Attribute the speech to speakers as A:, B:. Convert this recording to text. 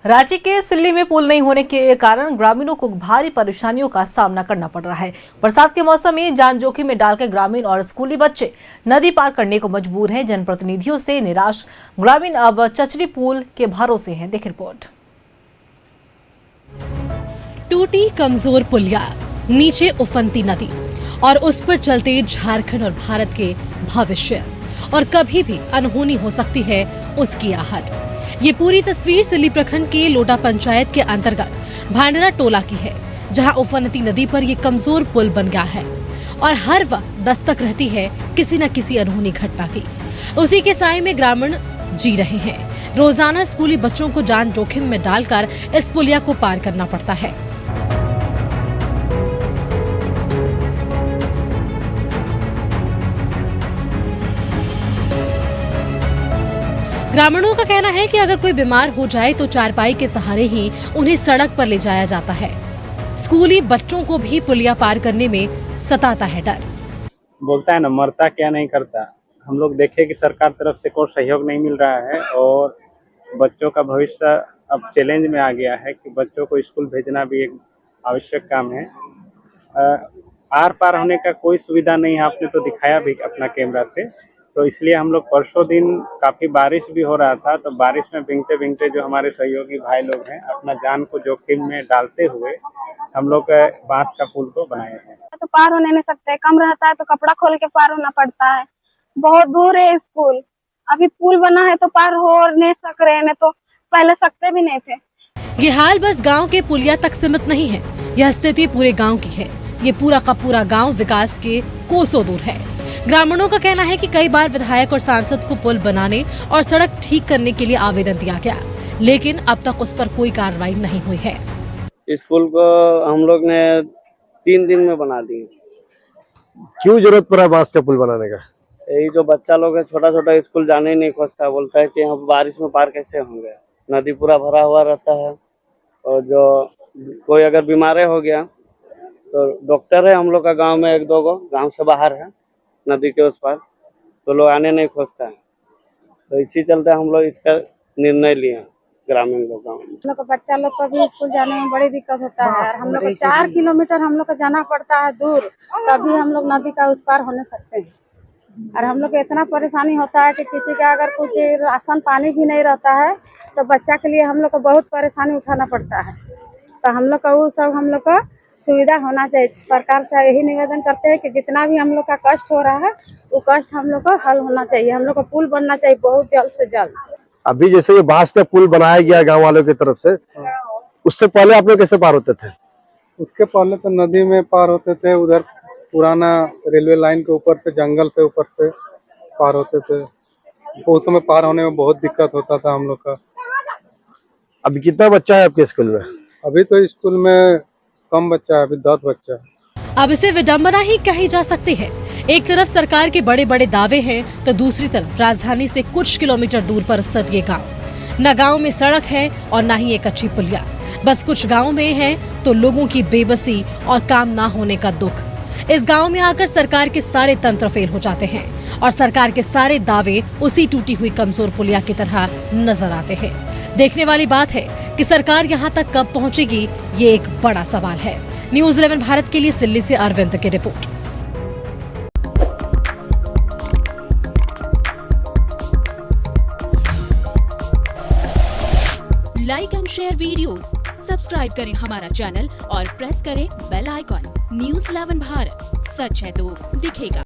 A: रांची के सिल्ली में पुल नहीं होने के कारण ग्रामीणों को भारी परेशानियों का सामना करना पड़ रहा है। बरसात के मौसम में जान जोखिम में डालकर ग्रामीण और स्कूली बच्चे नदी पार करने को मजबूर हैं। जनप्रतिनिधियों से निराश ग्रामीण अब चचरी पुल के भरोसे हैं। देख रिपोर्ट।
B: टूटी कमजोर पुलिया, नीचे उफनती नदी और उस पर चलते झारखंड और भारत के भविष्य, और कभी भी अनहोनी हो सकती है उसकी आहट। ये पूरी तस्वीर सिल्ली प्रखंड के लोटा पंचायत के अंतर्गत भांडरा टोला की है, जहां उफनती नदी पर ये कमजोर पुल बन गया है और हर वक्त दस्तक रहती है किसी न किसी अनहोनी घटना की। उसी के साए में ग्रामीण जी रहे हैं। रोजाना स्कूली बच्चों को जान जोखिम में डालकर इस पुलिया को पार करना पड़ता है। ग्रामीणों का कहना है कि अगर कोई बीमार हो जाए तो चारपाई के सहारे ही उन्हें सड़क पर ले जाया जाता है। स्कूली बच्चों को भी पुलिया पार करने में सताता है डर।
C: बोलता है ना, मरता क्या नहीं करता। हम लोग देखे कि सरकार तरफ से कोई सहयोग नहीं मिल रहा है और बच्चों का भविष्य अब चैलेंज में आ गया है कि बच्चों को स्कूल भेजना भी एक आवश्यक काम है। आर पार होने का कोई सुविधा नहीं है, आपने तो दिखाया भी अपना कैमरा से। तो इसलिए हम लोग परसों दिन काफी बारिश भी हो रहा था, तो बारिश में भीगते भीगते जो हमारे सहयोगी भाई लोग हैं अपना जान को जोखिम में डालते हुए हम लोग बांस का पुल को बनाए हैं।
D: तो पार होने नहीं सकते, कम रहता है तो कपड़ा खोल के पार होना पड़ता है। बहुत दूर है स्कूल, अभी पुल बना है तो पार हो नहीं सक रहे हैं, तो पहले सकते भी नहीं थे।
B: ये हाल बस गांव के पुलिया तक सीमित नहीं है, यह स्थिति पूरे गांव की है। ये पूरा का पूरा गांव विकास के कोसों दूर है। ग्रामीणों का कहना है कि कई बार विधायक और सांसद को पुल बनाने और सड़क ठीक करने के लिए आवेदन दिया गया, लेकिन अब तक उस पर कोई कार्रवाई नहीं हुई है।
E: इस पुल को हम लोग ने 3 दिन में बना दिए।
F: क्यों जरूरत पड़ा बांस का पुल बनाने का?
E: यही जो बच्चा लोग है छोटा छोटा स्कूल जाने ही नहीं खोजता, बोलता है कि हम बारिश में पार कैसे होंगे, नदी पूरा भरा हुआ रहता है। और जो कोई अगर बीमार हो गया तो डॉक्टर है हम लोग का गांव में 1-2 गो, गांव से बाहर है नदी के उस पार, तो लोग आने नहीं खोजता है। तो इसी चलते हम लोग इसका निर्णय लिए ग्रामीण लोग। गाँव में
D: बच्चा लोग को भी स्कूल जाने में बड़ी दिक्कत होता है और हम लोग को 4 किलोमीटर हम लोग को जाना पड़ता है दूर, तभी हम लोग नदी का उस पार होने सकते हैं। और हम लोग को इतना परेशानी होता है कि किसी का अगर कुछ राशन पानी भी नहीं रहता है तो बच्चा के लिए हम लोग को बहुत परेशानी उठाना पड़ता है। तो हम लोग का वो सब हम लोग का सुविधा होना चाहिए। सरकार से यही निवेदन करते हैं कि जितना भी हम लोग का कष्ट हो रहा है वो कष्ट हम लोग का हल होना चाहिए। हम लोग का पुल बनना चाहिए बहुत जल्द से जल्द।
F: अभी जैसे ये बांस का पुल बनाया गया गांव वालों की तरफ से, उससे पहले आप लोग कैसे पार होते थे?
C: उसके पहले तो नदी में पार होते थे, उधर पुराना रेलवे लाइन के ऊपर से जंगल से ऊपर से पार होते थे। उस समय पार होने में बहुत दिक्कत होता था हम लोग का।
F: अभी कितना बच्चा है आपके स्कूल में?
C: अभी तो स्कूल में कम बच्चा है, अभी 10 बच्चा है।
B: अब इसे विडंबना ही कही जा सकती है। एक तरफ सरकार के बड़े बड़े दावे हैं तो दूसरी तरफ राजधानी से कुछ किलोमीटर दूर पर स्थित ये गांव, न गांव में सड़क है और न ही एक अच्छी पुलिया। बस कुछ गांव में है तो लोगों की बेबसी और काम ना होने का दुख। इस गांव में आकर सरकार के सारे तंत्र फेल हो जाते हैं और सरकार के सारे दावे उसी टूटी हुई कमजोर पुलिया की तरह नजर आते हैं। देखने वाली बात है कि सरकार यहां तक कब पहुंचेगी, ये एक बड़ा सवाल है। न्यूज़ 11 भारत के लिए सिल्ली से अरविंद की report.
G: Like and share videos, subscribe करें हमारा चैनल और प्रेस करें बेल आइकॉन। न्यूज़ 11 भारत, सच है तो दिखेगा।